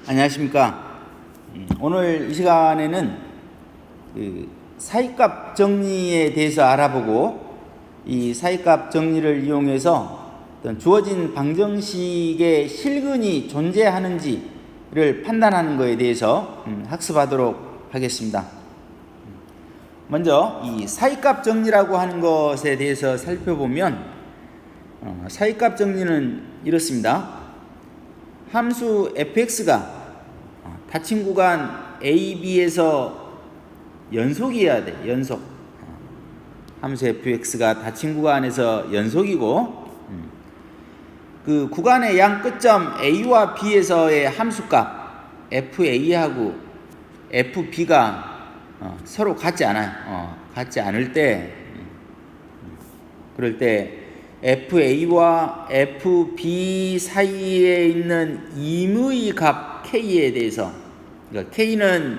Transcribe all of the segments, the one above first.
안녕하십니까. 오늘 이 시간에는 사이값 정리에 대해서 알아보고, 이 사이값 정리를 이용해서 어떤 주어진 방정식의 실근이 존재하는지를 판단하는 것에 대해서 학습하도록 하겠습니다. 먼저 이 사이값 정리라고 하는 것에 대해서 살펴보면, 사이값 정리는 이렇습니다. 함수 fx가 닫힌 구간 a, b에서 연속이어야 돼. 연속. 함수 fx가 닫힌 구간에서 연속이고, 그 구간의 양 끝점 a와 b에서의 함수값 fa하고 fb가 서로 같지 않아요. 같지 않을 때, 그럴 때 FA와 FB 사이에 있는 임의 값 K에 대해서, 그러니까 K는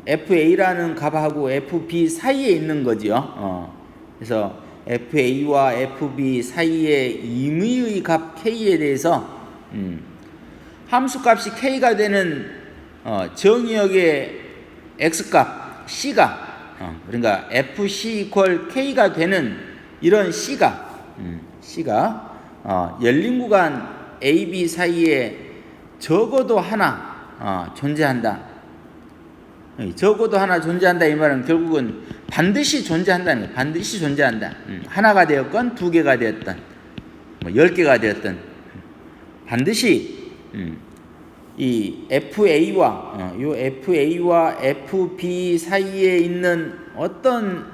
FA라는 값하고 FB 사이에 있는 거죠. 그래서 FA와 FB 사이에 임의의 값 K에 대해서 함수값이 K가 되는 정의역의 X값 C가, 그러니까 FC 이퀄 K가 되는 이런 C가 열린 구간 A, B 사이에 적어도 하나 존재한다. 적어도 하나 존재한다 이 말은 결국은 반드시 존재한다는 거예요. 반드시 존재한다. 하나가 되었건 두 개가 되었든 뭐 10개가 되었든 반드시 이 FA와 FB 사이에 있는 어떤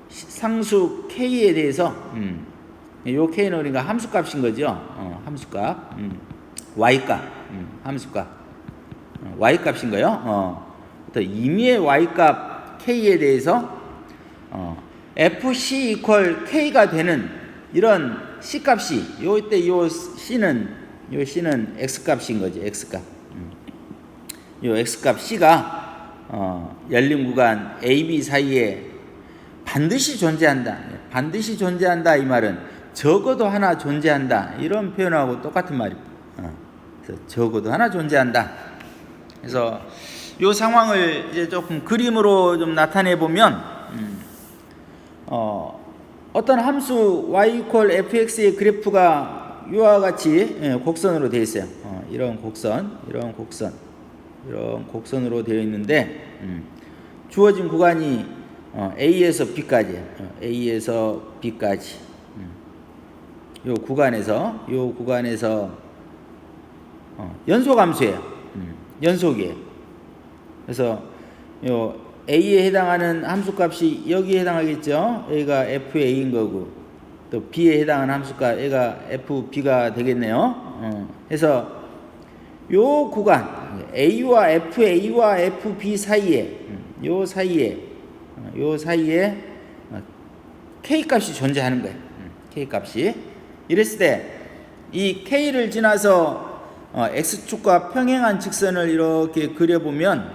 상수 K에 대해서 요 K는 우리가 함수값인 거죠. 함수값, Y값, 함수값, Y값인 거예요. 또 임의의 Y값 K에 대해서 FC 이퀄 K가 되는 이런 C값이, 요때 요 C는 X값인 거죠. X값. 요 X값 C가 열린 구간 AB 사이에 반드시 존재한다. 반드시 존재한다 이 말은 적어도 하나 존재한다 이런 표현하고 똑같은 말입니다. 그래서 적어도 하나 존재한다. 그래서 이 상황을 이제 조금 그림으로 좀 나타내 보면, 어떤 함수 y 이퀄 fx의 그래프가 이와 같이 곡선으로 되어 있어요. 이런 곡선으로 되어 있는데, 주어진 구간이 A에서 B까지, A에서 B까지. 요 구간에서 연속함수예요. 연속이에요. 그래서 요 A에 해당하는 함수값이 여기에 해당하겠죠. A가 FA인 거고, 또 B에 해당하는 함수값 A가 FB가 되겠네요. 그래서 요 구간 A와 FA와 FB 사이에 요 사이에 K값이 존재하는 거예요. K값이. 이랬을 때 이 K를 지나서 X축과 평행한 직선을 이렇게 그려보면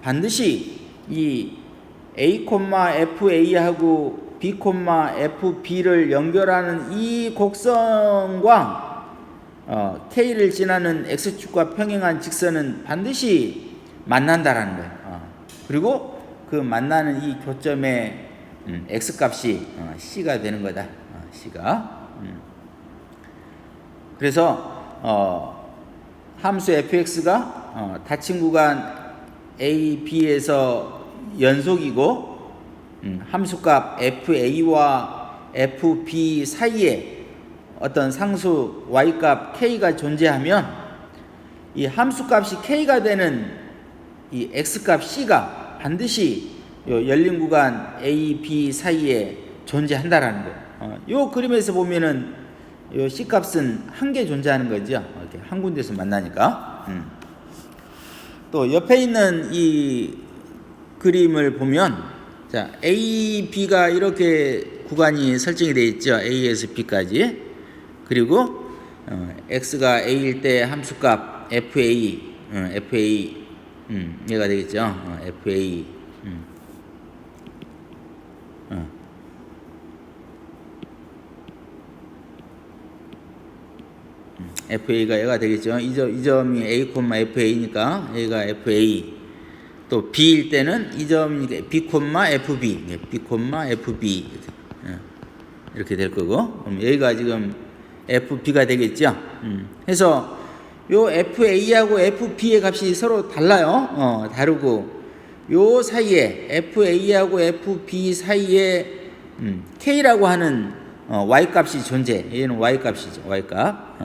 반드시 이 A, FA하고 B, FB를 연결하는 이 곡선과 K를 지나는 X축과 평행한 직선은 반드시 만난다라는 거예요. 그리고 그 만나는 이 교점의 X값이 C가 되는 거다. C가. 그래서 함수 fx가 닫힌 구간 a, b에서 연속이고, 함수값 fa와 fb 사이에 어떤 상수 y값 k가 존재하면 이 함수값이 k가 되는 이 x값 c가 반드시 요 열린 구간 a, b 사이에 존재한다라는 거예요. 요 그림에서 보면은 요 C값은 한 개 존재하는 거죠. 이렇게 한 군데서 만나니까. 또 옆에 있는 이 그림을 보면, 자, A, B가 이렇게 구간이 설정이 되어 있죠. A에서 B까지. 그리고 X가 A일 때 함수값 FA, 얘가 되겠죠. FA. FA가 얘가 되겠죠. 이 점이 A, FA니까 A가 FA. 또 B일 때는 이 점이니까 B, FB. B, FB. 이렇게 될 거고. 그럼 여기가 지금 FB가 되겠죠. 그래서 요 FA하고 FB의 값이 서로 달라요. 다르고 요 사이에 FA하고 FB 사이에 K라고 하는 Y 값이 존재. 얘는 Y 값이죠. Y 값.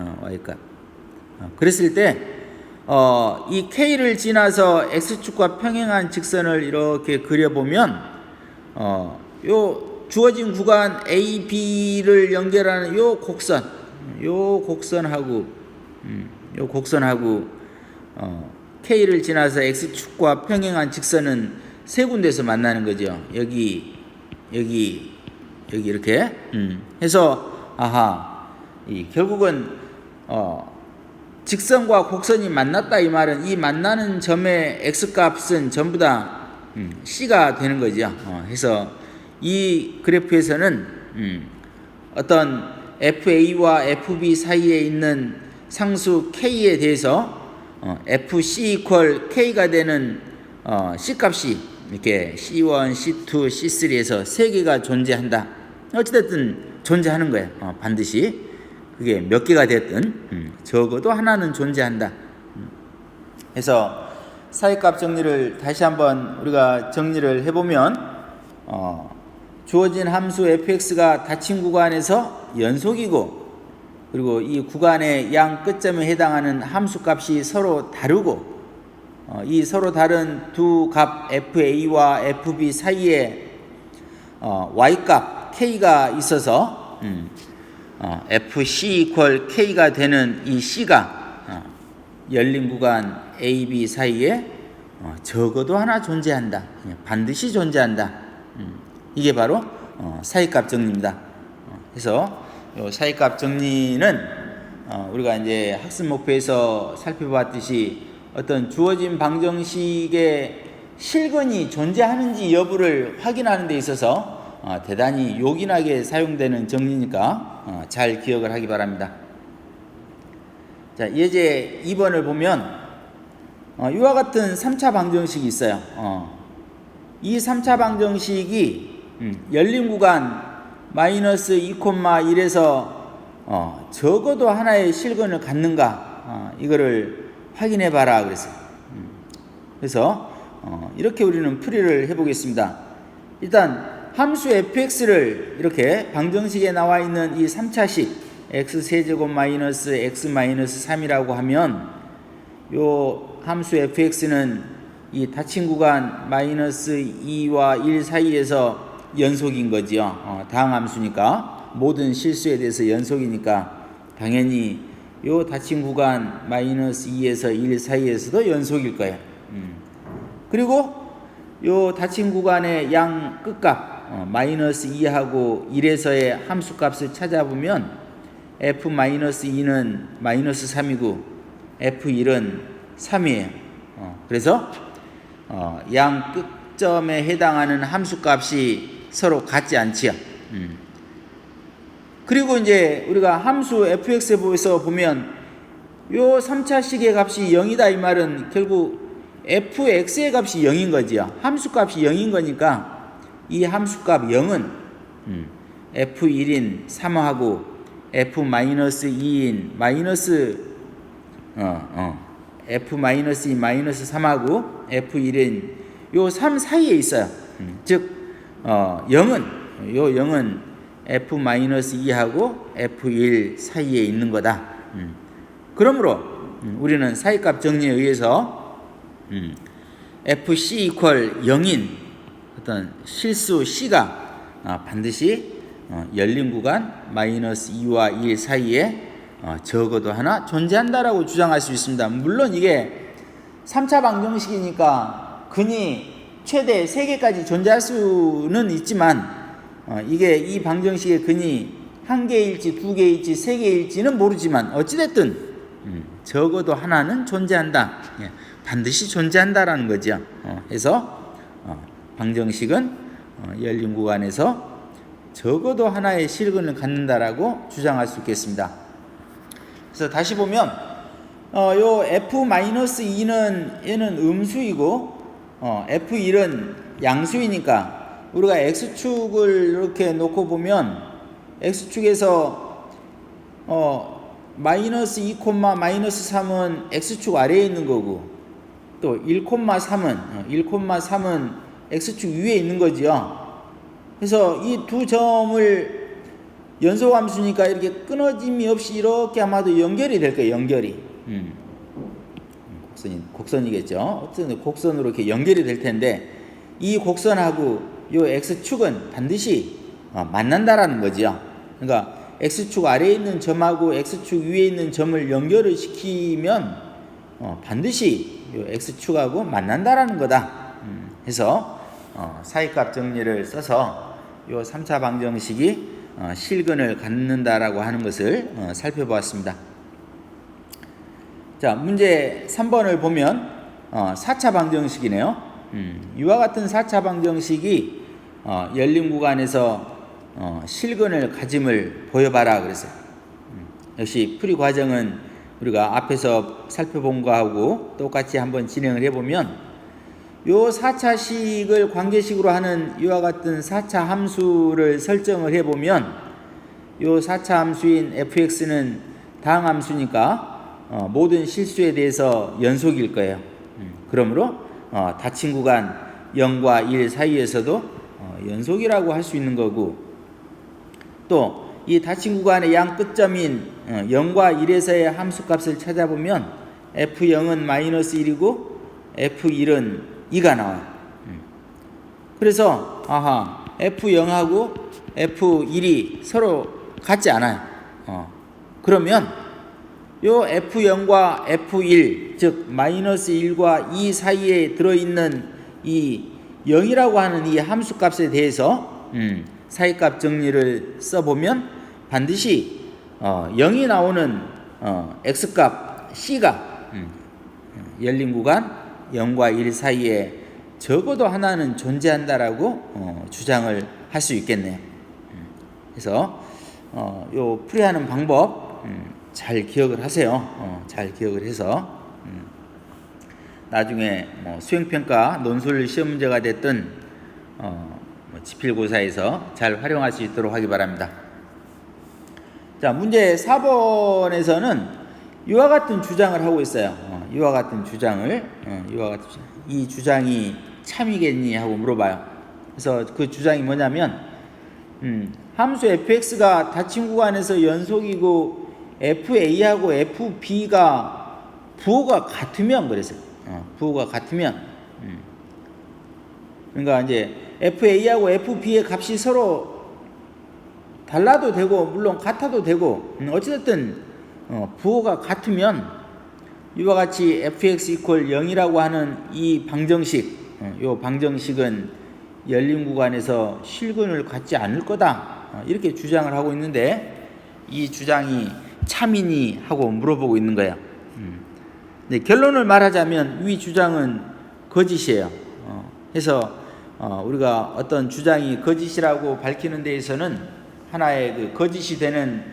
그랬을 때 이 K를 지나서 X축과 평행한 직선을 이렇게 그려보면 요 주어진 구간 A, B를 연결하는 요 곡선하고 K를 지나서 X축과 평행한 직선은 세 군데에서 만나는 거죠. 여기 이렇게. 해서 결국은 직선과 곡선이 만났다 이 말은 이 만나는 점의 X값은 전부 다 C가 되는 거죠. 해서 이 그래프에서는 어떤 FA와 FB 사이에 있는 상수 K에 대해서 FC 이퀄 K가 되는 C값이 이렇게 C1, C2, C3에서 세 개가 존재한다. 어찌됐든 존재하는 거예요. 반드시 그게 몇 개가 됐든 적어도 하나는 존재한다. 그래서 사이값 정리를 다시 한번 우리가 정리를 해보면 주어진 함수 fx가 닫힌 구간에서 연속이고 그리고 이 구간의 양 끝점에 해당하는 함수값이 서로 다르고 이 서로 다른 두 값 fa와 fb 사이에 y값 k가 있어서 fc 이퀄 k가 되는 이 c가 열린 구간 a, b 사이에 적어도 하나 존재한다. 반드시 존재한다. 이게 바로 사이값 정리입니다. 그래서 요 사이값 정리는 우리가 이제 학습 목표에서 살펴봤듯이 어떤 주어진 방정식의 실근이 존재하는지 여부를 확인하는 데 있어서 대단히 요긴하게 사용되는 정리니까 잘 기억을 하기 바랍니다. 자, 예제 2번을 보면 이와 같은 3차 방정식이 있어요. 이 3차 방정식이 열린 구간 마이너스 2,1에서 적어도 하나의 실근을 갖는가 이거를 확인해 봐라 그랬어요. 그래서 이렇게 우리는 풀이를 해보겠습니다. 일단 함수 fx를 이렇게 방정식에 나와 있는 이 3차식 x세제곱 마이너스 x 마이너스 3이라고 하면 요 함수 fx는 이 닫힌 구간 마이너스 2와 1 사이에서 연속인 거지요. 다항함수니까 모든 실수에 대해서 연속이니까 당연히 요 닫힌 구간 마이너스 2에서 1 사이에서도 연속일 거예요. 그리고 요 닫힌 구간의 양 끝값 마이너스 2하고 1에서의 함수값을 찾아보면 f-2는 마이너스 3이고 f1은 3이에요. 그래서 양 끝점에 해당하는 함수값이 서로 같지 않지요. 그리고 이제 우리가 함수 fx에서 보면 요 3차식의 값이 0이다 이 말은 결국 fx의 값이 0인 거지요. 함수값이 0인 거니까 이 함수값 0은 f1인 3하고 f-2인 마이너스 f-2 마이너스 3하고 f1인 요 3 사이에 있어요. 즉 0은 f-2하고 f1 사이에 있는 거다. 그러므로 우리는 사이값 정리에 의해서 fc 이퀄 0인 어떤 실수 c가 반드시 열린 구간 마이너스 2와 1 사이에 적어도 하나 존재한다라고 주장할 수 있습니다. 물론 이게 3차 방정식이니까 근이 최대 3개까지 존재할 수는 있지만 이게 이 방정식의 근이 1개일지 2개일지 3개일지는 모르지만 어찌됐든 적어도 하나는 존재한다. 반드시 존재한다라는 거죠. 해서 방정식은 열린 구간에서 적어도 하나의 실근을 갖는다라고 주장할 수 있겠습니다. 그래서 다시 보면 요 f-2는 얘는 음수이고 f1은 양수이니까 우리가 x축을 이렇게 놓고 보면 x축에서 마이너스 2, 마이너스 3은 x축 아래에 있는 거고 또 1,3은 x축 위에 있는 거지요. 그래서 이 두 점을 연소함수니까 이렇게 끊어짐이 없이 이렇게 아마도 연결이 될 거예요. 연결이. 곡선이겠죠. 어쨌든 곡선으로 이렇게 연결이 될 텐데 이 곡선하고 요 x축은 반드시 만난다라는 거죠. 그러니까 x축 아래에 있는 점하고 x축 위에 있는 점을 연결을 시키면 반드시 요 x축하고 만난다라는 거다. 해서 사이값 정리를 써서 요 3차 방정식이 실근을 갖는다라고 하는 것을 살펴보았습니다. 자, 문제 3번을 보면 4차 방정식이네요. 이와 같은 4차 방정식이 열린 구간에서 실근을 가짐을 보여봐라 그랬어요. 역시 풀이 과정은 우리가 앞에서 살펴본 거하고 똑같이 한번 진행을 해보면 요 4차식을 관계식으로 하는 이와 같은 4차 함수를 설정을 해보면 요 4차 함수인 fx는 다항함수니까 모든 실수에 대해서 연속일 거예요. 그러므로 닫힌 구간 0과 1 사이에서도 연속이라고 할 수 있는 거고 또 이 닫힌 구간의 양 끝점인 0과 1에서의 함수값을 찾아보면 f0은 마이너스 1이고 f1은 2가 나와요. 그래서 f0하고 f1이 서로 같지 않아요. 그러면 요 f0과 f1 즉 마이너스 1과 2 사이에 들어있는 이 0이라고 하는 이 함수값에 대해서 사이값 정리를 써보면 반드시 0이 나오는 x값 c가 열린 구간 0과 1 사이에 적어도 하나는 존재한다라고 주장을 할 수 있겠네요. 그래서 요 풀이하는 방법 잘 기억을 하세요. 잘 기억을 해서 나중에 수행평가 논술 시험 문제가 됐든 지필고사에서 잘 활용할 수 있도록 하기 바랍니다. 자, 문제 4번에서는 이와 같은 주장을 하고 있어요. 이와 같은 주장을 이 주장이 참이겠니 하고 물어봐요. 그래서 그 주장이 뭐냐면 함수 fx가 닫힌 구간에서 연속이고 fa하고 fb가 부호가 같으면 그래서 부호가 같으면 그러니까 이제 fa하고 fb의 값이 서로 달라도 되고 물론 같아도 되고 어찌됐든 부호가 같으면 이와 같이 fx equal 0이라고 하는 이 방정식 이 방정식은 열린 구간에서 실근을 갖지 않을 거다 이렇게 주장을 하고 있는데 이 주장이 참이니 하고 물어보고 있는 거예요. 네, 결론을 말하자면 이 주장은 거짓이에요. 그래서 우리가 어떤 주장이 거짓이라고 밝히는 데에서는 하나의 그 거짓이 되는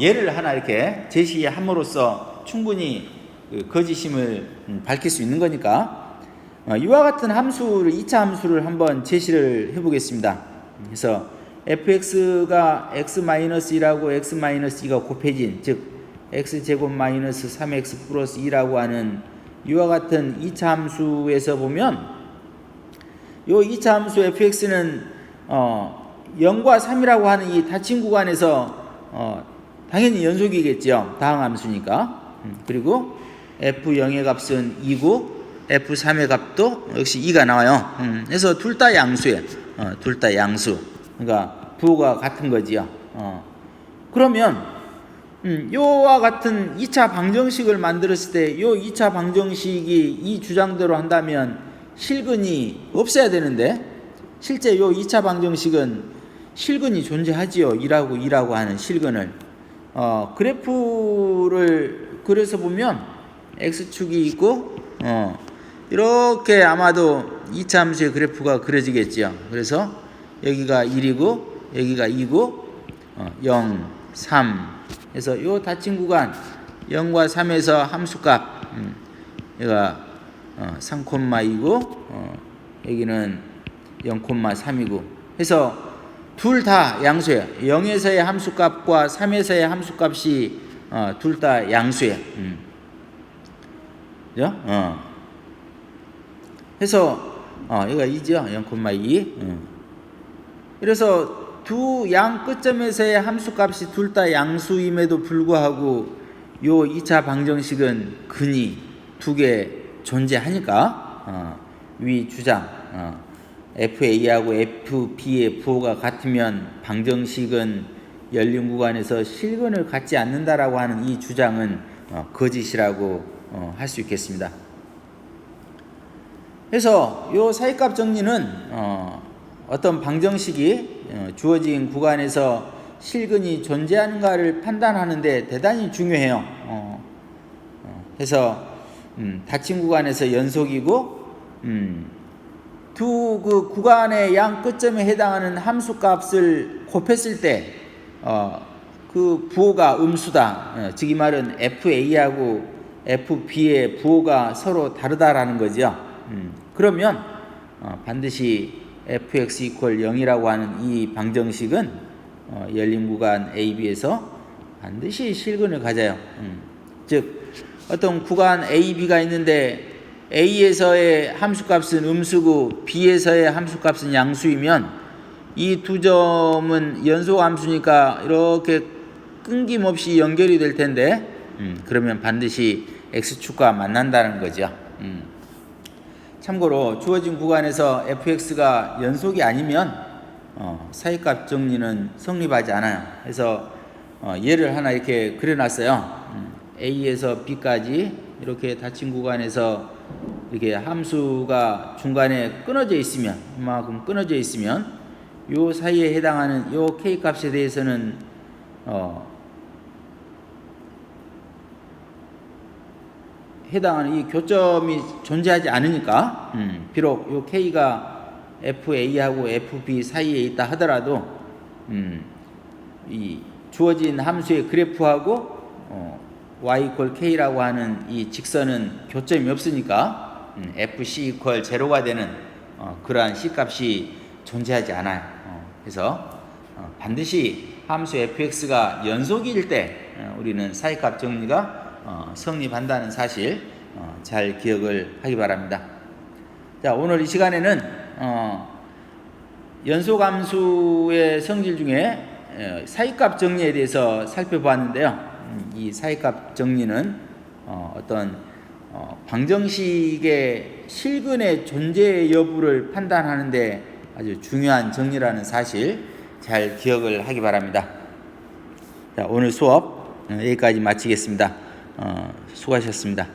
예를 하나 이렇게 제시함으로써 충분히 그 거짓임을 밝힐 수 있는 거니까 이와 같은 함수를 2차 함수를 한번 제시를 해보겠습니다. 그래서 fx가 x-1하고 x-2가 곱해진 즉 x제곱 마이너스 3x 플러스 2라고 하는 이와 같은 2차 함수에서 보면 요 2차 함수 fx는 0과 3이라고 하는 이 닫힌 구간에서 당연히 연속이겠죠. 다항함수니까. 그리고 f0의 값은 2고 f3의 값도 역시 2가 나와요. 그래서 둘 다 양수예요. 둘 다 양수. 그러니까 부호가 같은 거지요. 그러면 요와 같은 2차 방정식을 만들었을 때 요 2차 방정식이 이 주장대로 한다면 실근이 없어야 되는데 실제 요 2차 방정식은 실근이 존재하지요. 2라고 하는 실근을 그래프를 그려서 보면 x축이 있고 이렇게 아마도 2차 함수의 그래프가 그려지겠죠. 그래서 여기가 1이고 여기가 2고 0, 3, 그래서 요 닫힌 구간 0과 3에서 함수값 얘가 3,2고 여기는 0,3이고 해서 둘 다 양수예요. 0에서의 함수값과 3에서의 함수값이 둘 다 양수예요. 그죠? 해서 여기가 2죠. 0,2. 그래서 두 양 끝점에서의 함수값이 둘 다 양수임에도 불구하고 요 2차 방정식은 근이 두 개 존재하니까 위 주장 FA하고 FB의 부호가 같으면 방정식은 열린 구간에서 실근을 갖지 않는다라고 하는 이 주장은 거짓이라고 할 수 있겠습니다. 그래서 요 사이값 정리는 어떤 방정식이 주어진 구간에서 실근이 존재하는가를 판단하는데 대단히 중요해요. 그래서 닫힌 구간에서 연속이고 두 그 구간의 양 끝점에 해당하는 함수값을 곱했을 때 그 부호가 음수다. 즉 이 말은 FA하고 FB의 부호가 서로 다르다라는 거죠. 그러면 반드시 fx = 0이라고 하는 이 방정식은 열린 구간 AB에서 반드시 실근을 가져요. 즉 어떤 구간 AB가 있는데 A에서의 함수값은 음수고 B에서의 함수값은 양수이면 이 두 점은 연속 함수니까 이렇게 끊김없이 연결이 될 텐데 그러면 반드시 X축과 만난다는 거죠. 참고로 주어진 구간에서 fx가 연속이 아니면 사이값 정리는 성립하지 않아요. 그래서 예를 하나 이렇게 그려놨어요. A에서 B까지 이렇게 닫힌 구간에서 이렇게 함수가 중간에 끊어져 있으면 이만큼 끊어져 있으면 요 사이에 해당하는 요 k 값에 대해서는 해당하는 이 교점이 존재하지 않으니까 비록 요 k가 FA하고 FB 사이에 있다 하더라도 이 주어진 함수의 그래프하고 y = k라고 하는 이 직선은 교점이 없으니까 FC = 0가 되는 그러한 C값이 존재하지 않아요. 그래서 반드시 함수 fx가 연속일 때 우리는 사이값 정리가 성립한다는 사실 잘 기억을 하기 바랍니다. 자, 오늘 이 시간에는 연속함수의 성질 중에 사이값 정리에 대해서 살펴보았는데요. 이 사이값 정리는 어떤 방정식의 실근의 존재 여부를 판단하는데 아주 중요한 정리라는 사실 잘 기억을 하기 바랍니다. 자, 오늘 수업 여기까지 마치겠습니다. 수고하셨습니다.